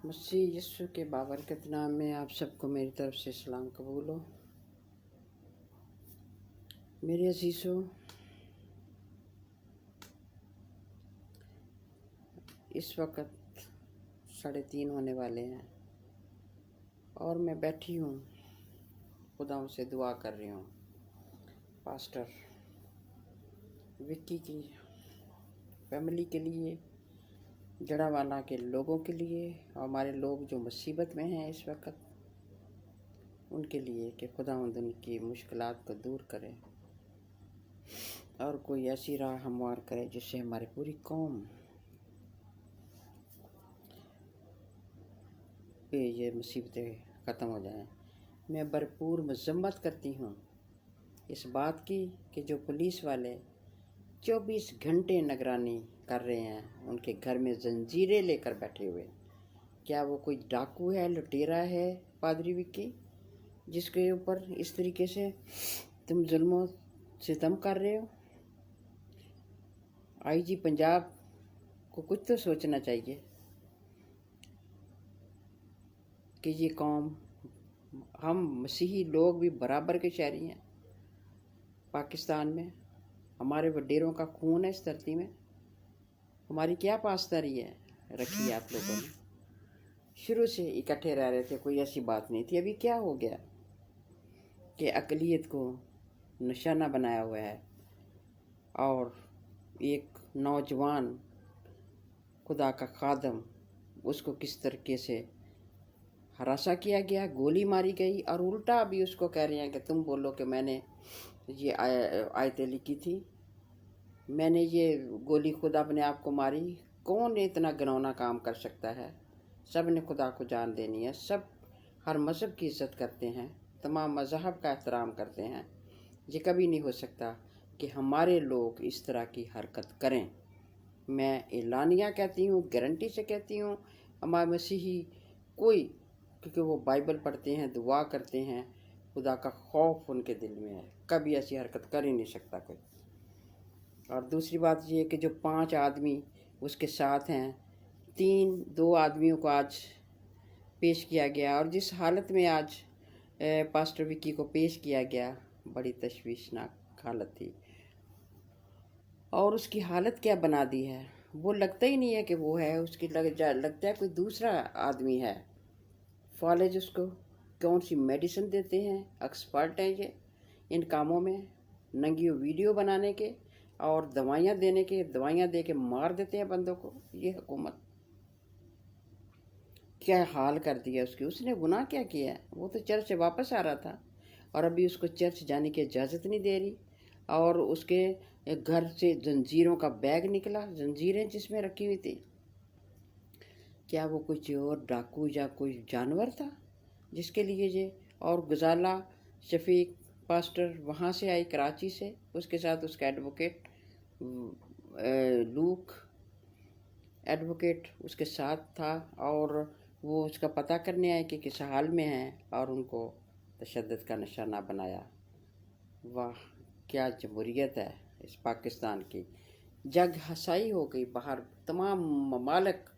مسیح یسوع کے بابرکت نام میں آپ سب کو میری طرف سے سلام قبول ہو۔ میرے عزیزو، اس وقت 3:30 ہونے والے ہیں اور میں بیٹھی ہوں، خداؤں سے دعا کر رہی ہوں پاسٹر وکی کی فیملی کے لیے، جڑا والا کے لوگوں کے لیے، اور ہمارے لوگ جو مصیبت میں ہیں اس وقت ان کے لیے کہ خداوند ان کی مشکلات کو دور کرے اور کوئی ایسی راہ ہموار کرے جس سے ہماری پوری قوم پہ یہ مصیبتیں ختم ہو جائیں۔ میں بھرپور مذمت کرتی ہوں اس بات کی کہ جو پولیس والے 24 گھنٹے نگرانی کر رہے ہیں، ان کے گھر میں زنجیریں لے کر بیٹھے ہوئے، کیا وہ کوئی ڈاکو ہے، لٹیرا ہے پادری وکی، جس کے اوپر اس طریقے سے تم ظلم و ستم کر رہے ہو؟ آئی جی پنجاب کو کچھ تو سوچنا چاہیے کہ یہ قوم، ہم مسیحی لوگ بھی برابر کے شہری ہیں پاکستان میں، ہمارے وڈیروں کا خون ہے اس دھرتی میں، ہماری کیا پاسداری ہے رکھی ہے آپ لوگوں نے؟ شروع سے اکٹھے رہ رہے تھے، کوئی ایسی بات نہیں تھی، ابھی کیا ہو گیا کہ اقلیت کو نشانہ بنایا ہوا ہے اور ایک نوجوان خدا کا خادم، اس کو کس طریقے سے ہراساں کیا گیا، گولی ماری گئی، اور الٹا ابھی اس کو کہہ رہے ہیں کہ تم بولو کہ میں نے یہ آیتیں لکھی تھی، میں نے یہ گولی خود اپنے آپ کو ماری۔ کون اتنا گنونا کام کر سکتا ہے؟ سب نے خدا کو جان دینی ہے، سب ہر مذہب کی عزت کرتے ہیں، تمام مذہب کا احترام کرتے ہیں، یہ کبھی نہیں ہو سکتا کہ ہمارے لوگ اس طرح کی حرکت کریں۔ میں اعلانیہ کہتی ہوں، گارنٹی سے کہتی ہوں، ہمارے مسیحی کوئی، کیونکہ وہ بائبل پڑھتے ہیں، دعا کرتے ہیں، خدا کا خوف ان کے دل میں ہے، کبھی ایسی حرکت کر ہی نہیں سکتا کوئی۔ اور دوسری بات یہ ہے کہ جو 5 آدمی اس کے ساتھ ہیں، 2 آدمیوں کو آج پیش کیا گیا، اور جس حالت میں آج پاسٹر وکی کو پیش کیا گیا، بڑی تشویشناک حالت تھی، اور اس کی حالت کیا بنا دی ہے، وہ لگتا ہی نہیں ہے کہ وہ ہے، اس کی لگتا ہے کوئی دوسرا آدمی ہے۔ فالج اس کو کون سی میڈیسن دیتے ہیں، ایکسپرٹ ہیں یہ ان کاموں میں، ننگی ویڈیو بنانے کے اور دوائیاں دینے کے، دوائیاں دے کے مار دیتے ہیں بندوں کو۔ یہ حکومت کیا حال کر دیا اس نے گناہ کیا کیا ہے؟ وہ تو چرچ سے واپس آ رہا تھا اور ابھی اس کو چرچ جانے کی اجازت نہیں دے رہی، اور اس کے گھر سے زنجیروں کا بیگ نکلا، زنجیریں جس میں رکھی ہوئی تھی۔ کیا وہ کوئی چور، ڈاکو یا کوئی جانور تھا جس کے لیے یہ؟ اور غزالہ شفیق پاسٹر وہاں سے آئی، کراچی سے، اس کے ساتھ اس کا ایڈوکیٹ لوک ایڈوکیٹ اس کے ساتھ تھا، اور وہ اس کا پتہ کرنے آئے کہ کس حال میں ہیں، اور ان کو تشدد کا نشانہ بنایا۔ واہ، کیا جمہوریت ہے اس پاکستان کی! جگ ہسائی ہو گئی، باہر تمام ممالک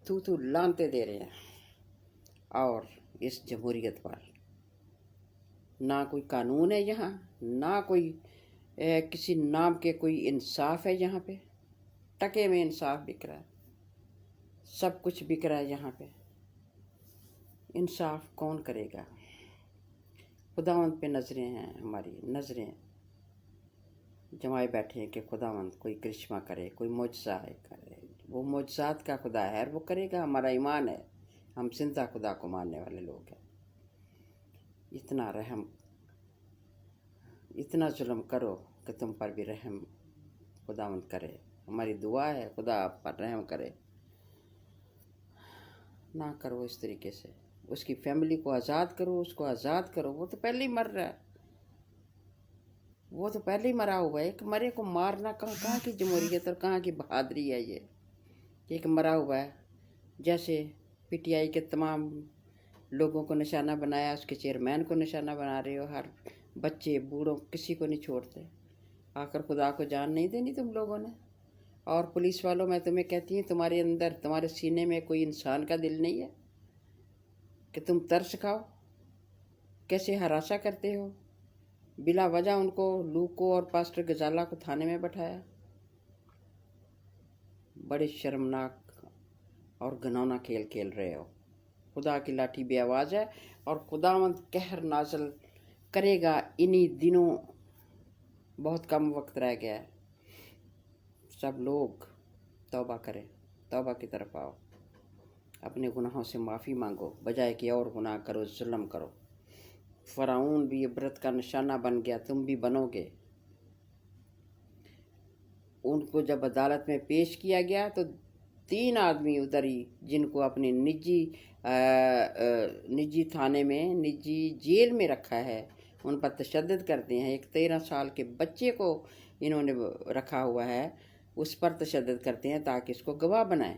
تو لانتے دے رہے ہیں، اور اس جمہوریت پر نہ کوئی قانون ہے یہاں، نہ کوئی کسی نام کے کوئی انصاف ہے یہاں پہ، ٹکے میں انصاف بک رہا ہے، سب کچھ بک رہا ہے یہاں پہ، انصاف کون کرے گا؟ خداوند پہ نظریں ہیں، ہماری نظریں جمائے بیٹھے ہیں کہ خداوند کوئی کرشمہ کرے، کوئی معجزہ کرے۔ وہ معجزات کا خدا ہے، وہ کرے گا، ہمارا ایمان ہے، ہم زندہ خدا کو ماننے والے لوگ ہیں۔ اتنا رحم، اتنا ظلم کرو کہ تم پر بھی رحم خداوند کرے، ہماری دعا ہے خدا آپ پر رحم کرے۔ نہ کرو اس طریقے سے، اس کی فیملی کو آزاد کرو، اس کو آزاد کرو، وہ تو پہلے ہی مر رہا ہے، وہ تو پہلے ہی مرا ہوا ہے۔ ایک مرے کو مارنا کہاں کی جمہوریت اور کہاں کی بہادری ہے یہ؟ ایک مرا ہوا ہے، جیسے پی ٹی آئی کے تمام لوگوں کو نشانہ بنایا، اس کے چیئرمین کو نشانہ بنا رہے ہو، ہر بچے بوڑھوں کسی کو نہیں چھوڑتے۔ آخر خدا کو جان نہیں دینی تم لوگوں نے؟ اور پولیس والوں میں تمہیں کہتی ہیں تمہارے اندر تمہارے سینے میں کوئی انسان کا دل نہیں ہے کہ تم ترس کھاؤ؟ کیسے ہراساں کرتے ہو؟ بلا وجہ ان کو، لوکو اور پاسٹر غزالہ کو تھانے میں بٹھایا۔ بڑے شرمناک اور گھنونا کھیل کھیل رہے ہو۔ خدا کی لاٹھی بے آواز ہے اور خداوند قہر نازل کرے گا انہی دنوں۔ بہت کم وقت رہ گیا ہے۔ سب لوگ توبہ کریں، توبہ کی طرف آؤ، اپنے گناہوں سے معافی مانگو، بجائے کہ اور گناہ کرو، ظلم کرو۔ فرعون بھی عبرت کا نشانہ بن گیا، تم بھی بنو گے۔ ان کو جب عدالت میں پیش کیا گیا تو 3 آدمی ادھر ہی، جن کو اپنے نجی تھانے میں، نجی جیل میں رکھا ہے، ان پر تشدد کرتے ہیں۔ ایک 13 سال کے بچے کو انہوں نے رکھا ہوا ہے، اس پر تشدد کرتے ہیں تاکہ اس کو گواہ بنائیں۔